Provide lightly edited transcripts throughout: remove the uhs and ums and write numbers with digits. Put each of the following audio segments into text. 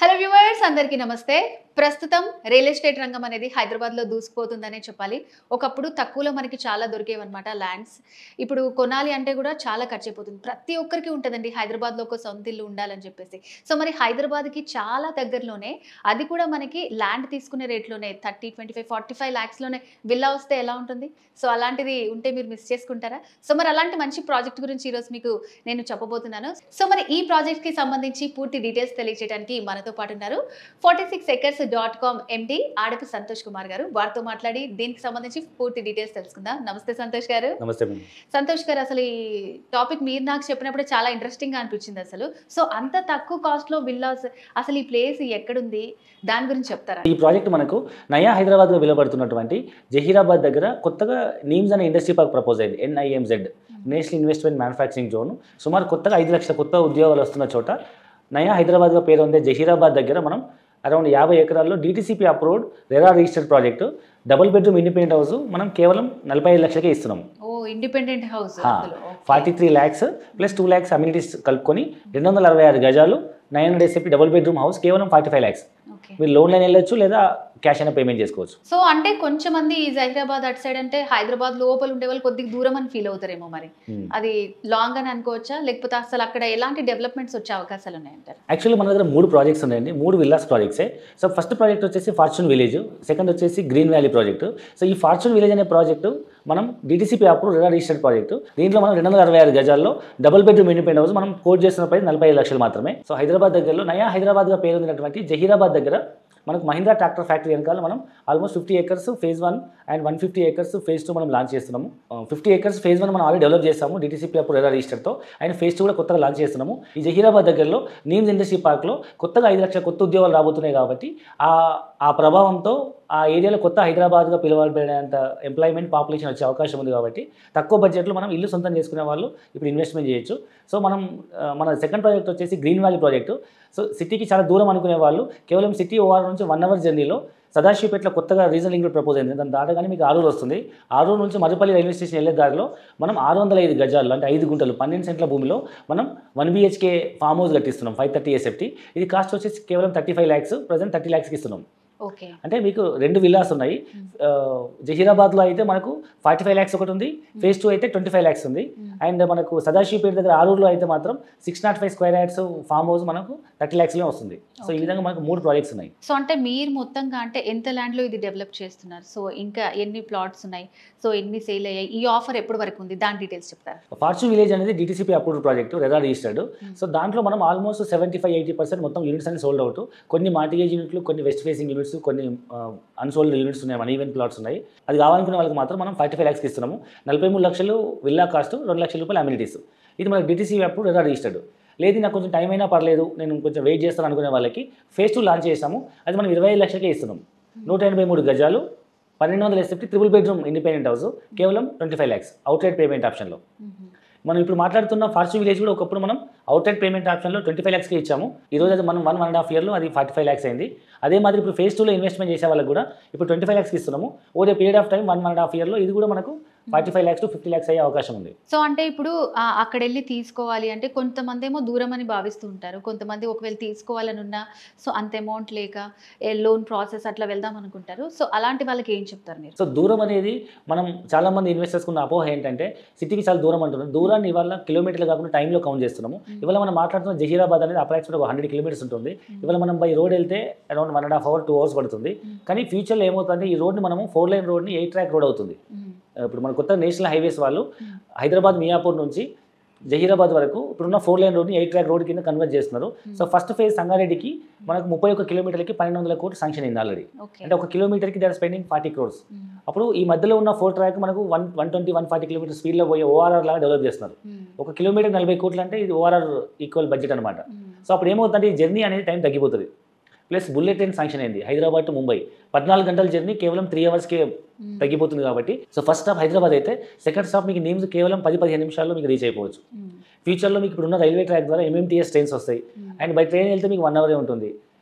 Hello viewers అందరికీ నమస్తే. ప్రస్తుతం రియల్ ఎస్టేట్ రంగం అనేది హైదరాబాద్లో దూసుకుపోతుందనే చెప్పాలి. ఒకప్పుడు తక్కువలో మనకి చాలా దొరికేవన్నమాట ల్యాండ్స్. ఇప్పుడు కొనాలి అంటే కూడా చాలా ఖర్చు అయిపోతుంది. ప్రతి ఒక్కరికి ఉంటుందండి హైదరాబాద్లో ఒక సొంత ఇల్లు ఉండాలని చెప్పేసి. సో మరి హైదరాబాద్కి చాలా దగ్గరలోనే, అది కూడా మనకి ల్యాండ్ తీసుకునే రేట్లోనే 30, 25, 45 lakhsలోనే విల్లా వస్తే ఎలా ఉంటుంది? సో అలాంటిది ఉంటే మీరు మిస్ చేసుకుంటారా? సో మరి అలాంటి మంచి ప్రాజెక్ట్ గురించి ఈరోజు మీకు నేను చెప్పబోతున్నాను. సో మరి ఈ ప్రాజెక్ట్కి సంబంధించి పూర్తి డీటెయిల్స్ తెలియజేయడానికి మనతో పాటు ఉన్నారు 46acres.com ఎండి ఆడపు సంతోష్ కుమార్ గారు. వారితో మాట్లాడి దీనికి సంబంధించి పూర్తి డీటెయిల్స్ తెలుసుకుందాం. నమస్తే సంతోష్ గారు. నమస్తే. సంతోష్ గారు, అసలు ఈ టాపిక్ మీరు నాకు చెప్పినప్పుడు చాలా ఇంట్రెస్టింగ్ గా అనిపించింది అసలు. సో అంత తక్కువ కాస్ట్ లో విల్లాస్, అసలు ఈ ప్లేస్ ఎక్కడుంది, దాని గురించి చెప్తారా? ఈ ప్రాజెక్ట్ మనకు నయా హైదరాబాద్ గా విలువబడుతున్నటువంటి జహీరాబాద్ దగ్గర కొత్తగా నీమ్స్ అనే ఇండస్ట్రీ పార్క్ ప్రపోజ్ అయింది. NIMZ national investment manufacturing zone. సుమారు కొత్తగా 5 లక్షల కొత్త ఉద్యోగాలు వస్తున్న చోట నయా హైదరాబాద్గా పేరు ఉంది జహీరాబాద్ దగ్గర మనం అరౌండ్ 50 ఎకరాల్లో DTCP approved RERA registered project, double bedroom independent house మనం కేవలం 45 లక్షలకే ఇస్తున్నాం. ఓ independent house 43 lakhs plus 2 lakhs amenities కలుపుకొని 266 గజాలు 900 SFT డబుల్ బెడ్రూమ్ హౌస్ కేవలం 45 lakhs. మీరు లోన్ లైన్ వెళ్ళొచ్చు లేదా క్యాష్ అయినా పేమెంట్ చేసుకోవచ్చు. సో అంటే కొంచెం మంది జహీరాబాద్ అటు సైడ్ అంటే హైదరాబాద్ లోపల ఉండే వాళ్ళు కొద్దిగా దూరం అని ఫీల్ అవుతారేమో. మరి అది లాంగ్ అని అనుకోవచ్చా, లేకపోతే అసలు అక్కడ ఎలాంటి డెవలప్మెంట్స్ వచ్చే అవకాశాలు ఉన్నాయంటారు? యాక్చువల్లీ మన దగ్గర 3 ప్రాజెక్ట్స్ ఉన్నాయండి, 3 విల్లాస్ ప్రాజెక్ట్సే. సో ఫస్ట్ ప్రాజెక్ట్ వచ్చేసి ఫార్చ్యూన్ విలేజ్, సెకండ్ వచ్చేసి గ్రీన్ వ్యాలీ ప్రాజెక్టు. సో ఈ ఫార్చ్యూన్ విలేజ్ అనే ప్రాజెక్టు మనం DTCP approved RERA registered project. దీంట్లో మనం 266 గజాల్లో డబుల్ బెడ్రూమ్ ఇండిపెండెంట్ హౌస్ మనం కోట్ చేస్తున్న ప్రైస్ 45 లక్షలు మాత్రమే. సో హైదరాబాద్ దగ్గరలో నయా హైదరాబాద్గా పేరొందినటువంటి జహీరాబాద్ దగ్గర మనకు మహీంద్రా ట్రాక్టర్ ఫ్యాక్టరీ వెనకాల మనం almost 50 acres phase 1 and 150 acres phase 2 మనం లాంచ్ చేస్తున్నాము. 50 acres phase 1 మనం ఆల్రెడీ డెవలప్ చేస్తాము DTCP అప్పుడు రెరా రిజిస్టర్తో, అండ్ phase 2 కూడా కొత్తగా లాంచ్ చేస్తున్నాము. ఈ జహీరాబాద్ దగ్గరలో నీమ్స్ ఇండస్ట్రీ పార్క్లో కొత్తగా 5 లక్షల కొత్త ఉద్యోగాలు రాబోతున్నాయి కాబట్టి ఆ ప్రభావంతో ఆ ఏరియాలో కొత్త హైదరాబాద్గా పిలువబడేంత ఎంప్లాయ్మెంట్ పాపులేషన్ వచ్చే అవకాశం ఉంది. కాబట్టి తక్కువ బడ్జెట్లో మనం ఇల్లు సొంతం చేసుకునే వాళ్ళు ఇప్పుడు ఇన్వెస్ట్మెంట్ చేయొచ్చు. సో మన సెకండ్ ప్రాజెక్ట్ వచ్చేసి గ్రీన్ వ్యాలీ ప్రాజెక్టు. సో సిటీకి చాలా దూరం అనుకునే వాళ్ళు కేవలం సిటీ ఓఆర్ నుంచి 1 hour జర్నీలో సదాశివపేటలో కొత్తగా రీజనల్ లింక్ ప్రపోజ్ అయింది. దాని దాటగానే మీకు ఆరూరు వస్తుంది. ఆరూరు నుంచి మరుపల్లి రైల్వే స్టేషన్ వెళ్ళే దారిలో మనం 605 గజాలు అంటే 5 గుంటలు 12 సెంట్ల భూమిలో మనం 1 BHK ఫామ్ హౌస్ కట్టిస్తున్నాం 530 SFT. ఇది కాస్ట్ వచ్చేసి కేవలం 35 lakhs, ప్రజెంట్ 30 lakhsకి ఇస్తున్నాం. అంటే మీకు 2 విల్లాస్ ఉన్నాయి. జహీరాబాద్లో అయితే మనకు 45 lakhs ఒకటి ఉంది, phase 2 అయితే 25 lakhs ఉంది. అండ్ మనకు సదాశివపేట దగ్గర ఆరూరులో అయితే మాత్రం 605 square yards ఫామ్ హౌస్ మనకు 30 lakhsలో వస్తుంది. సో ఈ విధంగా మనకు 3 ప్రాజెక్ట్స్ ఉన్నాయి. సో అంటే మీరు మొత్తంగా అంటే ఎంత ల్యాండ్లో ఇది డెవలప్ చేస్తున్నారు? సో ఇంకా ఎన్ని ప్లాట్స్ ఉన్నాయి? సో ఎన్ని సేల్ అయ్యాయి? ఈ ఆఫర్ ఎప్పటి వరకు ఉంది? దాని డీటెయిల్స్ చెప్తారు. ఫార్చ్యూన్ విలేజ్ అనేది DTCP approved project, RERA registered. So దాంట్లో మనం ఆల్మోస్ట్ 75-80% మొత్తం యూనిట్స్ అన్ని సోల్డ్ అవుట్. కొన్ని మార్టిగేజ్ యూనిట్లు, కొన్ని వెస్ట్ ఫేసింగ్ యూనిట్స్, కొన్ని అన్సోల్డ్ యూనిట్స్ ఉన్నాయి, వన్ ఈవెంట్ ప్లాట్స్ ఉన్నాయి. అది కావాలనుకునే వాళ్ళకి మాత్రం మనం 45 lakhsకి ఇస్తున్నాము. 43 లక్షలు విల్లా కాస్ట్, 2 లక్షల రూపాయలు అమ్యూనిటీస్. ఇది మనకి DTCP అప్పుడు రెరా రిజిస్టర్డ్. లేదు నాకు కొంచెం టైం అయినా పర్లేదు, నేను కొంచెం వెయిట్ చేస్తాను అనుకునే వాళ్ళకి phase 2 లాంచ్ చేసాము. అది మనం 25 లక్షలకే ఇస్తున్నాం. 183 గజాలు 1200 SFT triple bedroom independent house కేవలం 25 lakhs అవుట్లెట్ పేమెంట్ ఆప్షన్లో. మనం ఇప్పుడు మాట్లాడుతున్న ఫార్చ్యూన్ విలేజ్ కూడా ఒకప్పుడు మనం అవుట్లెట్ పేమెంట్ ఆప్షన్లో 25 lakhsకి ఇచ్చాము. ఈరోజు అది మనం 1.5 yearలో అది 45 lakhs అయింది. అదే మాదిరి ఇప్పుడు phase 2లో ఇన్వెస్ట్మెంట్ చేసే వాళ్ళకి కూడా ఇప్పుడు 25 lakhsకి ఇస్తున్నాము. ఓవర్ పీరియడ్ ఆఫ్ టైం 1.5 yearలో ఇది కూడా మనకు 45 lakhs to 50 lakhs అయ్యే అవకాశం ఉంది. సో అంటే ఇప్పుడు అక్కడ వెళ్ళి తీసుకోవాలి అంటే కొంతమంది ఏమో దూరం అని భావిస్తూ ఉంటారు, కొంతమంది ఒకవేళ తీసుకోవాలని ఉన్నా సో అంత అమౌంట్ లేక లోన్ ప్రాసెస్ అట్లా వెళ్దాం అనుకుంటారు. సో అలాంటి వాళ్ళకి ఏం చెప్తారు మీరు? సో దూరం అనేది మనం చాలా మంది ఇన్వెస్టర్స్ ఉన్న అపోహ ఏంటంటే సిటీకి చాలా దూరం అంటున్నారు. దూరాన్ని ఇవాళ కిలోమీటర్లు కాకుండా టైంలో కౌంట్ చేస్తున్నాము. ఇవాళ మనం మాట్లాడుతున్న జహీరాబాద్ అనేది అప్రాక్సిమేట్ 100 kilometers ఉంటుంది. ఇవాళ మనం బై రోడ్ వెళ్తే అరౌండ్ 1.5 hour 2 hours పడుతుంది. కానీ ఫ్యూచర్లో ఏమవుతుంది, ఈ రోడ్ని మనము 4 lane రోడ్ని 8 track రోడ్ అవుతుంది. ఇప్పుడు మన కొత్త నేషనల్ హైవేస్ వాళ్ళు హైదరాబాద్ మియాపూర్ నుంచి జహీరాబాద్ వరకు ఇప్పుడున్న 4 lane రోడ్ని 8 track రోడ్ కింద కన్వర్ట్ చేస్తున్నారు. సో ఫస్ట్ ఫేజ్ సంగారెడ్డికి మనకు 31 kilometerలకి 1200 కోట్లు శాంక్షన్ అయింది ఆల్రెడీ. అంటే 1 kilometerకి దే ఆర్ స్పెండింగ్ 40 crores. అప్పుడు ఈ మధ్యలో ఉన్న 4 track మనకు 120-140 kilometers స్పీడ్లో పోయే ORR లాగా డెవలప్ చేస్తున్నారు. 1 kilometer 40 కోట్లు అంటే ఇది ORR ఈక్వల్ బడ్జెట్ అనమాట. సో అప్పుడు ఏమవుతుందంటే ఈ జర్నీ అనేది టైం తగ్గిపోతుంది. ప్లస్ బుల్లెట్ ట్రైన్ శాంక్షన్ అయింది హైదరాబాద్ టు ముంబై, 14 గంటల జర్నీ కేవలం 3 hours-కే తగ్గిపోతుంది. కాబట్టి సో ఫస్ట్ స్టాప్ హైదరాబాద్ అయితే సెకండ్ స్టాప్ మీకు నీమ్స్ కేవలం 10-15 నిమిషాల్లో మీకు రీచ్ అయిపోవచ్చు. ఫ్యూచర్లో మీకు ఇప్పుడున్న రైల్వే ట్రాక్ ద్వారా MMTS ట్రైన్స్ వస్తాయి, అండ్ బై ట్రైన్ వెళ్తే మీకు 1 hour ఉంటుంది.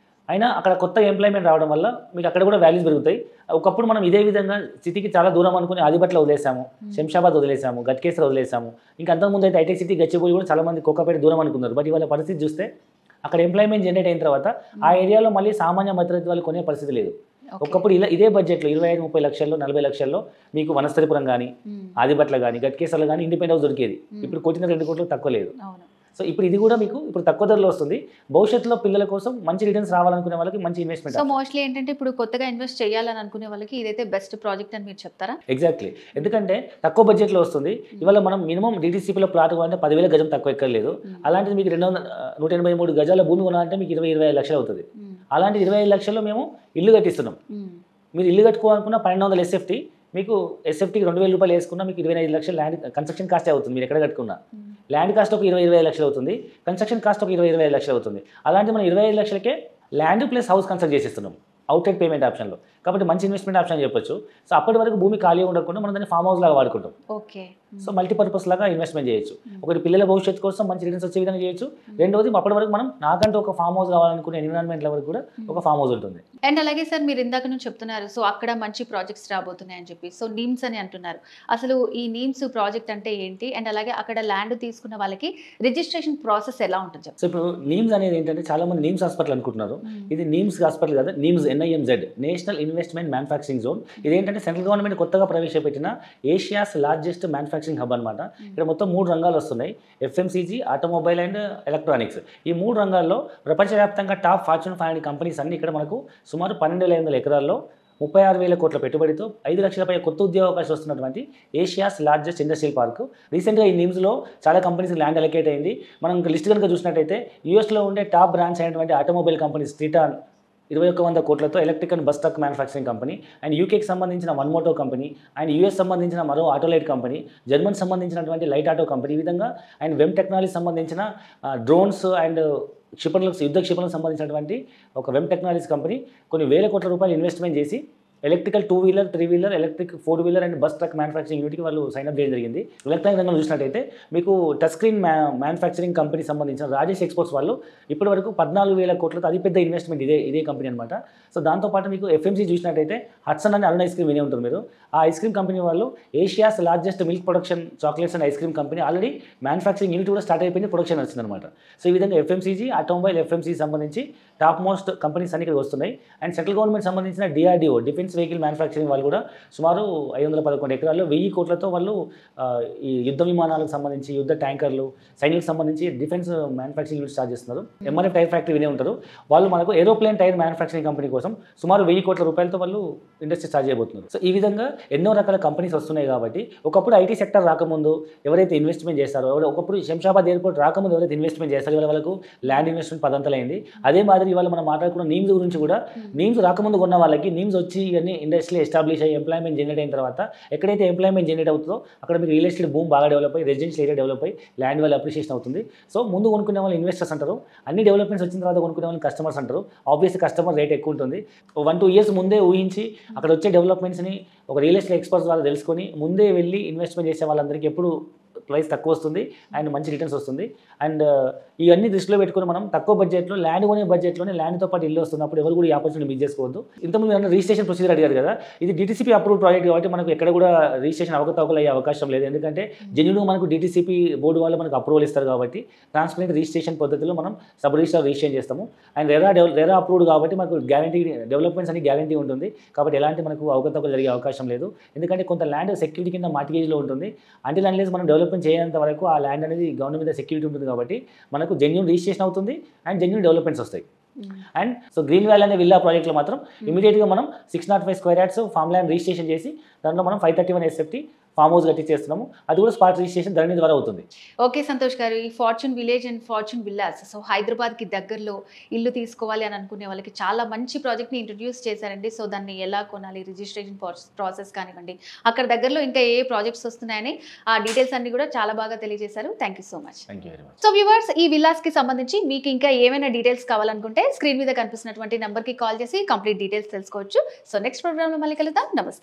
అయినా అక్కడ కొత్త ఎంప్లాయ్మెంట్ రావడం వల్ల మీకు అక్కడ కూడా వాల్యూస్ పెరుగుతాయి. ఒకప్పుడు మనం ఇదే విధంగా సిటీకి చాలా దూరం అనుకుని ఆదిబట్ల వదిలేసాము, శంషాబాద్ వదిలేసాము, గట్కేసర్ వదిలేసాము. ఇంకా అంతకుముందు అయితే ఐటెక్ సిటీ గచ్చిబౌలి కూడా చాలా మంది కోకాపేట దూరం అనుకున్నారు. బట్ ఇవాళ పరిస్థితి చూస్తే అక్కడ ఎంప్లాయ్మెంట్ జనరేట్ అయిన తర్వాత ఆ ఏరియాలో మళ్ళీ సామాన్య మధ్యతరగతి వాళ్ళు కొనే పరిస్థితి లేదు. ఒకప్పుడు ఇదే బడ్జెట్లో 25-30 లక్షల్లో 40 లక్షల్లో మీకు వనస్థలిపురం కానీ ఆదిబట్ల కానీ గట్కేసర్లో కానీ ఇండిపెండెంట్ హౌస్ దొరికేది. ఇప్పుడు కోటిన 2 కోట్లు తక్కువ లేదు. సో ఇప్పుడు ఇది కూడా మీకు ఇప్పుడు తక్కువ ధరలో వస్తుంది. భవిష్యత్తులో పిల్లల కోసం మంచి రిటర్న్స్ రావాలనుకునే వాళ్ళకి మంచి ఇన్వెస్ట్మెంట్. సో మోస్ట్లీ ఏంటంటే ఇప్పుడు కొత్తగా ఇన్వెస్ట్ చేయాలని అనుకునే వాళ్ళకి ఇదైతే బెస్ట్ ప్రాజెక్ట్ అని మీరు చెప్తారా? ఎగ్జాక్ట్లీ. ఎందుకంటే తక్కువ బడ్జెట్లో వస్తుంది. ఇవాళ మనం మినిమం DTCPలో ప్లాట్ అంటే 10,000 గజం తక్కువ ఎక్కర్లేదు. అలాంటిది మీకు 183 గజాల భూమి కొనాలంటే మీకు 25 లక్షలు అవుతుంది. అలాంటి 25 లక్షల్లో మేము ఇల్లు కట్టిస్తున్నాం. మీరు ఇల్లు కట్టుకోవాలనుకున్న 1200 SFT, మీకు SFTకి 2,000 రూపాయలు వేసుకున్నా మీకు 25 లక్షలు ల్యాండ్ కన్స్ట్రక్షన్ కాస్టే అవుతుంది. మీరు ఎక్కడ కట్టుకున్నా ల్యాండ్ కాస్ట్ ఒక 25 లక్షలు అవుతుంది, కన్స్ట్రక్షన్ కాస్ట్ ఒక 25 లక్షలు అవుతుంది. అలాంటి మనం 25 లక్షలకే ల్యాండ్ ప్లస్ హౌస్ కన్స్ట్రక్ట్ చేసేస్తున్నాం అవుట్సైడ్ పేమెంట్ ఆప్షన్లో. కాబట్టి మంచి ఇన్వెస్ట్మెంట్ ఆప్షన్ చెప్పొచ్చు. సో అప్పటి వరకు భూమి ఖాళీ ఉండకుండా మనం దాన్ని ఫామ్ హౌస్ లాగా వాడుకుంటాం. ఓకే. సో మల్టీపర్పస్ లాగా ఇన్వెస్ట్మెంట్ చేయొచ్చు. ఒకటి పిల్లల భవిష్యత్తు కోసం మంచి రిటర్న్స్ వచ్చే విధంగా చేయొచ్చు. రెండోది అప్పటి వరకు మనం నాకంటూ ఒక ఫామ్ హౌస్ కావాలనుకునే ఎన్విరాన్మెంట్ వరకు కూడా ఒక ఫామ్ హౌస్ ఉంటుంది. అండ్ అలాగే సార్ మీరు ఇందాక నుంచి చెప్తున్నారు సో అక్కడ మంచి ప్రాజెక్ట్స్ రాబోతున్నాయి అని చెప్పి, సో నీమ్స్ అని అంటున్నారు. అసలు ఈ నీమ్స్ ప్రాజెక్ట్ అంటే ఏంటి, అండ్ అలాగే అక్కడ ల్యాండ్ తీసుకున్న వాళ్ళకి రిజిస్ట్రేషన్ ప్రాసెస్ ఎలా ఉంటుంది? సో ఇప్పుడు నీమ్స్ అనేది ఏంటంటే చాలా మంది నీమ్స్ హాస్పిటల్ అనుకుంటున్నారు. ఇది నీమ్స్ హాస్పిటల్ కదా, NIMS NIMZ national investment manufacturing zone. ఇదేంటంటే సెంట్రల్ గవర్నమెంట్ కొత్తగా ప్రవేశపెట్టిన ఏషియాస్ లార్జెస్ట్ మ్యానుఫ్యాక్చరింగ్ హబ్ అనమాట. ఇక్కడ మొత్తం 3 రంగాలు వస్తున్నాయి: FMCG, ఆటోమొబైల్ అండ్ ఎలక్ట్రానిక్స్. ఈ 3 రంగాల్లో ప్రపంచవ్యాప్తంగా టాప్ ఫార్చ్యూన్ 500 కంపెనీస్ అన్ని ఇక్కడ మనకు సుమారు 12,500 ఎకరాల్లో 36,000 కోట్ల పెట్టుబడితో 5 లక్షలపై కొత్త ఉద్యోగ అవకాశాలు వస్తున్నటువంటి ఏషియాస్ లార్జెస్ట్ ఇండస్ట్రియల్ పార్క్. రీసెంట్గా ఈ నీమ్స్లో చాలా కంపెనీస్ ల్యాండ్ అలొకేట్ అయింది. మనం లిస్ట్ కనుక చూసినట్టయితే యూఎస్లో ఉండే టాప్ బ్రాండ్స్ అయినటువంటి ఆటోమొబైల్ కంపెనీస్ ట్రిటాన్ 2,100 కోట్లతో electric and bus truck manufacturing company, and యూకేకి సంబంధించిన వన్మోటో కంపెనీ, అండ్ US సంబంధించిన మరో ఆటోలైట్ కంపెనీ, జర్మన్ సంబంధించినటువంటి లైట్ ఆటో కంపెనీ, ఈ విధంగా అండ్ వెమ్ టెక్నాలజీ సంబంధించిన డ్రోన్స్ అండ్ క్షిపణులకు యుద్ధ క్షిపణులకు సంబంధించినటువంటి ఒక వెమ్ టెక్నాలజీ కంపెనీ కొన్ని వేల కోట్ల రూపాయలు ఇన్వెస్ట్మెంట్ చేసి electrical two wheeler three wheeler electric four wheeler and bus truck manufacturing యూనిట్కి వాళ్ళు సైన్అప్ చేయడం జరిగింది. ఎలక్ట్రానిక్ రంగంలో చూసినట్టయితే మీకు టచ్ స్క్రీన్ మ్యానుఫ్యాక్చరింగ్ కంపెనీ సంబంధించిన రాజేష్ ఎక్స్పోర్ట్స్ వాళ్ళు ఇప్పటి వరకు 14,000 కోట్లతో అతిపెద్ద ఇన్వెస్ట్మెంట్ ఇదే కంపెనీ అనమాట. సో దాంతోపాటు మీకు FMCG చూసినట్టయితే హట్సన్ అని అరుణ్ ఐస్ క్రీమ్ వినే ఉంటుంది మీరు. ఆ ఐస్ క్రీమ్ కంపెనీ వాళ్ళు Asia's largest milk production chocolates and ice cream company already manufacturing unit కూడా స్టార్ట్ అయిపోయింది, ప్రొడక్షన్ వచ్చిందనమాట. సో ఈ విధంగా FMCG, ఆటోమొబైల్, FMCG సంబంధించి టాప్ మోస్ట్ కంపెనీస్ అన్ని ఇక్కడ వస్తున్నాయి. అండ్ సెంట్రల్ గవర్నమెంట్ సంబంధించిన DRDO డిఫెన్స్ వెహికల్ మ్యానుఫ్యాక్చరింగ్ వాళ్ళు కూడా సుమారు 511 ఎకరాల్లో 1000 కోట్లతో వాళ్ళు ఈ యుద్ధ విమానాలకు సంబంధించి యుద్ధ ట్యాంకర్లు సైనికులకు సంబంధించి డిఫెన్స్ మ్యానుఫ్యాక్చరింగ్ యూనిట్ స్టార్ట్ చేస్తున్నారు. MRF టైర్ ఫ్యాక్టరీ వినే ఉంటారు వాళ్ళు. మనకు ఏరోప్లేన్ టైర్ మ్యానుఫ్యాక్చరింగ్ కంపెనీ కోసం సుమారు 1000 కోట్ల రూపాయలతో వాళ్ళు ఇండస్ట్రీ స్టార్ట్ చేయబోతున్నారు. సో ఈ విధంగా ఎన్నో రకాల కంపెనీస్ వస్తున్నాయి. కాబట్టి ఒకప్పుడు IT సెక్టర్ రాకముందు ఎవరైతే ఇన్వెస్ట్మెంట్ చేస్తారో, ఒకప్పుడు శంషాబాద్ ఎయిర్పోర్ట్ రాకముందు ఎవరైతే ఇన్వెస్ట్మెంట్ చేస్తారో ఇవాళ వాళ్ళకు ల్యాండ్ ఇన్వెస్ట్మెంట్ పదంతలైంది. అదే మాదిరి ఇవాళ మనం మాట్లాడుకున్న నీమ్స్ గురించి కూడా, నీమ్స్ రాకముందు కొన్న వాళ్ళకి నీమ్స్ వచ్చి ఇవన్నీ ఇండస్ట్రీ ఎస్టాబ్లిష్ అయ్యి ఎంప్లాయ్మెంట్ జనరేట్ అయిన తర్వాత ఎక్కడైతే ఎంప్లాయ్మెంట్ జనరేట్ అవుతుందో అక్కడ మీకు రియల్ ఎస్టేట్ భూమి బాగా డెవలప్ అయ్యి రెసిడెన్షియల్ ఏరియా డెవలప్ అయ్యి ల్యాండ్ వాల్యూ అప్రిషియేషన్ అవుతుంది. సో ముందు కొనుక్కునే వాళ్ళు ఇన్వెస్టర్స్ అంటారు, అన్ని డెవలప్మెంట్స్ వచ్చిన తర్వాత కొనుక్కునే వాళ్ళు కస్టమర్స్ అంటారు. ఆబ్వియస్లీ కస్టమర్ రేట్ ఎక్కువ ఉంటుంది. 1-2 ఇయర్స్ ముందే ఊహించి అక్కడ వచ్చే డెవలప్మెంట్స్ని ఒక రియల్ ఎస్టేట్ ఎక్స్పర్ట్స్ వాళ్ళు తెలుసుకొని ముందే వెళ్ళి ఇన్వెస్ట్మెంట్ చేసే వాళ్ళందరికీ ఎప్పుడు ప్రైస్ తక్కువ వస్తుంది అండ్ మంచి రిటర్న్స్ వస్తుంది. అండ్ ఇవన్నీ దృష్టిలో పెట్టుకుని మనం తక్కువ బడ్జెట్లో ల్యాండ్ కొనే బడ్జెట్లోనే ల్యాండ్తో పాటు ఇల్లు వస్తున్నప్పుడు ఎవరు కూడా ఈ ఆపర్చునిటీ మిస్ చేసుకోవద్దు. ఇంతకుముందు ఏమన్నా రిజిస్ట్రేషన్ ప్రొసీజర్ అడిగారు కదా, ఇది DTCP అప్రూవ్ ప్రాజెక్ట్ కాబట్టి మనకు ఎక్కడ కూడా రిజిస్ట్రేషన్ అవకతవకలు అయ్యే అవకాశం లేదు. ఎందుకంటే జెన్యూన్గా మనకు DTCP బోర్డు వాళ్ళు మనకు అప్రూవల్ ఇస్తారు కాబట్టి ట్రాన్స్పరెంట్ రిజిస్ట్రేషన్ పద్ధతిలో మనం సబ్ రిజిస్టర్ రిజిస్ట్రేషన్ చేస్తాము. అండ్ రెరా అప్రూవ్డ్ కాబట్టి మనకు గ్యారంటీ డెవలప్మెంట్స్ అని గ్యారంటీ ఉంటుంది. కాబట్టి ఎలాంటి మనకు అవకతవకలు జరిగే అవకాశం లేదు. ఎందుకంటే కొంత ల్యాండ్ సెక్యూరిటీ కింద మార్టిగేజ్లో ఉంటుంది. అంటే అన్లెస్ మనం డెవలప్మెంట్ చేయేంత వరకు ఆ ల్యాండ్ అనేది గవర్నమెంట్ మీద సెక్యూరిటీ ఉంటుంది. కాబట్టి మనకు జెన్యూన్ రిజిస్ట్రేషన్ అవుతుంది అండ్ జెన్యూన్ డెవలప్మెంట్స్ వస్తాయి. అండ్ సో గ్రీన్ వ్యాలీ అనే విల్లా ప్రాజెక్ట్లో మాత్రం ఇమీడియట్గా మనం 605 square yards farm land registration చేసి దాంట్లో మనం 531 SFT ఫామ్ హౌస్ కట్టి చేస్తున్నాము. అది కూడా స్పాట్ రిజిస్ట్రేషన్ ధరణి ద్వారా అవుతుంది. ఓకే సంతోష్ గారు, ఈ fortune village and fortune villas, so హైదరాబాద్కి దగ్గరలో ఇల్లు తీసుకోవాలి అని అనుకునే వాళ్ళకి చాలా మంచి ప్రాజెక్ట్ని ఇంట్రడ్యూస్ చేశారండి. సో దాన్ని ఎలా కొనాలి, రిజిస్ట్రేషన్ ప్రాసెస్ కానివ్వండి, అక్కడ దగ్గరలో ఇంకా ఏ ప్రాజెక్ట్స్ వస్తున్నాయని ఆ డీటెయిల్స్ అన్ని కూడా చాలా బాగా తెలియజేశారు. Thank you so much. So viewers, ఈ విల్లాస్కి సంబంధించి మీకు ఇంకా ఏమైనా డీటెయిల్స్ కావాలనుకుంటే స్క్రీన్ మీద కనిపిస్తున్నటువంటి నెంబర్కి కాల్ చేసి కంప్లీట్ డీటెయిల్స్ తెలుసుకోవచ్చు. సో నెక్స్ట్ ప్రోగ్రామ్లో మళ్ళీ కలుద్దాం. నమస్తే.